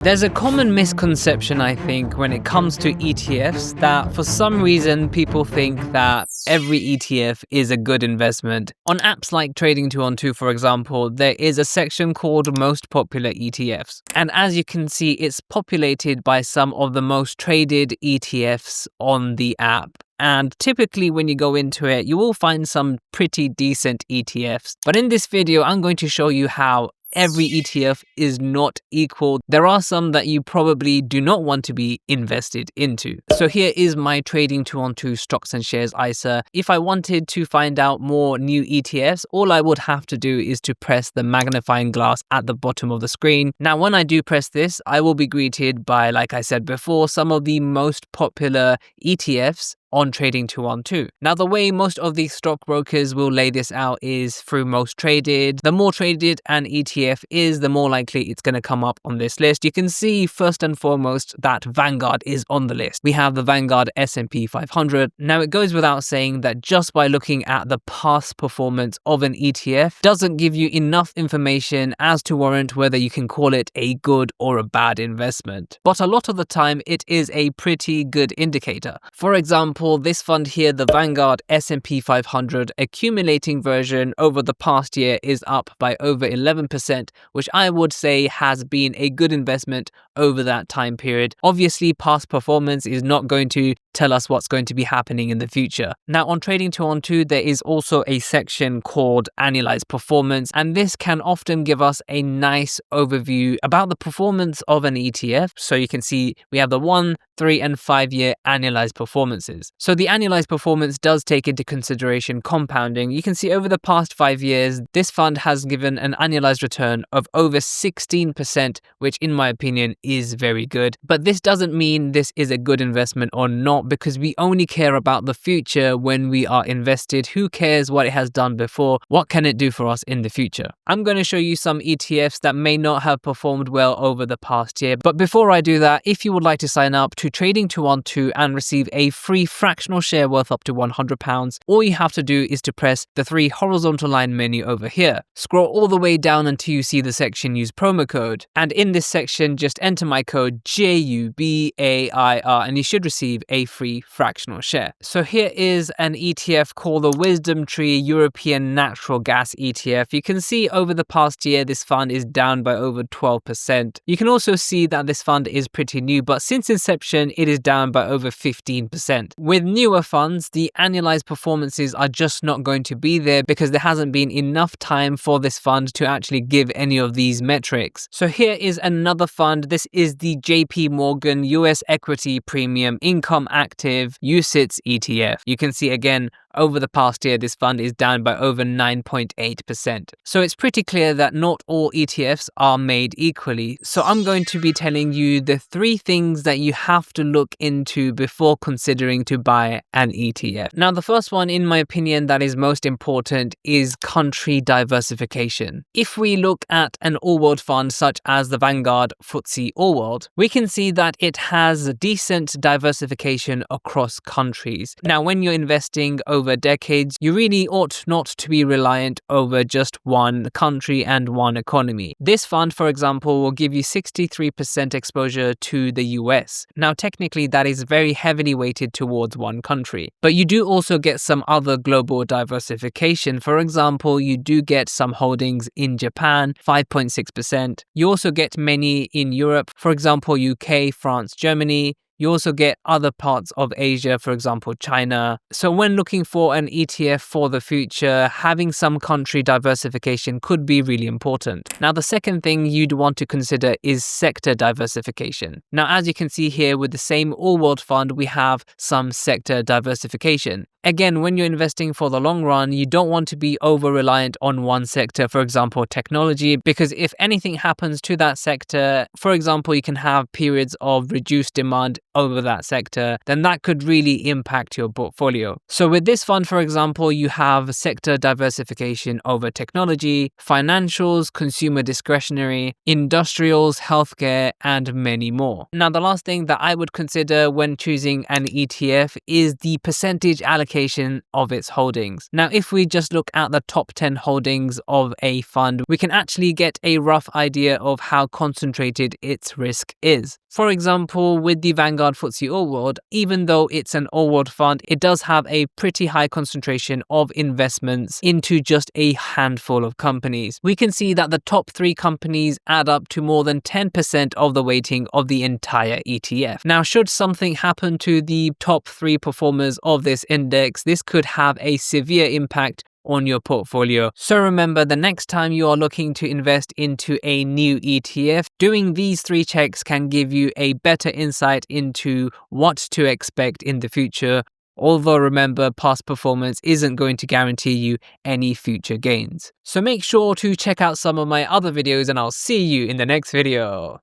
There's a common misconception, I think, when it comes to ETFs that for some reason people think that every ETF is a good investment. On apps like Trading212, for example, there is a section called Most Popular ETFs. And as you can see, it's populated by some of the most traded ETFs on the app. And typically when you go into it, you will find some pretty decent ETFs. But in this video, I'm going to show you how every ETF is not equal. There are some that you probably do not want to be invested into. So here is my Trading212 stocks and shares ISA. If I wanted to find out more new ETFs, all I would have to do is to press the magnifying glass at the bottom of the screen. Now, when I do press this, I will be greeted by, like I said before, some of the most popular ETFs on Trading212. Now, the way most of these stockbrokers will lay this out is through most traded. The more traded an ETF is, the more likely it's going to come up on this list. You can see first and foremost that Vanguard is on the list. We have the Vanguard S&P 500. Now, it goes without saying that just by looking at the past performance of an ETF doesn't give you enough information as to warrant whether you can call it a good or a bad investment. But a lot of the time, it is a pretty good indicator. For example, this fund here, the Vanguard S&P 500 accumulating version over the past year is up by over 11%, which I would say has been a good investment over that time period. Obviously, past performance is not going to tell us what's going to be happening in the future. Now, on Trading212, there is also a section called Annualized Performance, and this can often give us a nice overview about the performance of an ETF. So you can see we have the 1, 3, and 5 year annualized performances. So the annualized performance does take into consideration compounding. You can see over the past 5 years, this fund has given an annualized return of over 16%, which in my opinion is very good. But this doesn't mean this is a good investment or not, because we only care about the future when we are invested. Who cares what it has done before? What can it do for us in the future? I'm going to show you some ETFs that may not have performed well over the past year. But before I do that, if you would like to sign up to Trading212 and receive a free fractional share worth up to £100, all you have to do is to press the 3 horizontal line menu over here. Scroll all the way down until you see the section Use Promo Code. And in this section, just enter my code JUBAIR and you should receive a free fractional share. So here is an ETF called the Wisdom Tree European Natural Gas ETF. You can see over the past year, this fund is down by over 12%. You can also see that this fund is pretty new, but since inception, it is down by over 15%. With newer funds, the annualized performances are just not going to be there because there hasn't been enough time for this fund to actually give any of these metrics. So here is another fund. This is the JP Morgan US Equity Premium Income Active UCITS ETF. You can see again, over the past year, this fund is down by over 9.8%. So it's pretty clear that not all ETFs are made equally. So I'm going to be telling you the 3 things that you have to look into before considering to buy an ETF. Now, the first one, in my opinion, that is most important is country diversification. If we look at an all-world fund such as the Vanguard FTSE All-World, we can see that it has decent diversification across countries. Now, when you're investing over decades, you really ought not to be reliant over just one country and one economy. This fund, for example, will give you 63% exposure to the US. Now, technically, that is very heavily weighted towards one country, but you do also get some other global diversification. For example, you do get some holdings in Japan, 5.6%. You also get many in Europe, for example, UK, France, Germany. You also get other parts of Asia, for example, China. So when looking for an ETF for the future, having some country diversification could be really important. Now, the second thing you'd want to consider is sector diversification. Now, as you can see here with the same all-world fund, we have some sector diversification. Again, when you're investing for the long run, you don't want to be over-reliant on one sector, for example, technology, because if anything happens to that sector, for example, you can have periods of reduced demand over that sector, then that could really impact your portfolio. So with this fund, for example, you have sector diversification over technology, financials, consumer discretionary, industrials, healthcare, and many more. Now, the last thing that I would consider when choosing an ETF is the percentage allocation allocation of its holdings. Now, if we just look at the top 10 holdings of a fund, we can actually get a rough idea of how concentrated its risk is. For example, with the Vanguard FTSE All World, even though it's an all world fund, it does have a pretty high concentration of investments into just a handful of companies. We can see that the top 3 companies add up to more than 10% of the weighting of the entire ETF. Now, should something happen to the top 3 performers of this index, this could have a severe impact on your portfolio. So remember, the next time you are looking to invest into a new ETF, doing these 3 checks can give you a better insight into what to expect in the future. Although remember, past performance isn't going to guarantee you any future gains. So make sure to check out some of my other videos and I'll see you in the next video.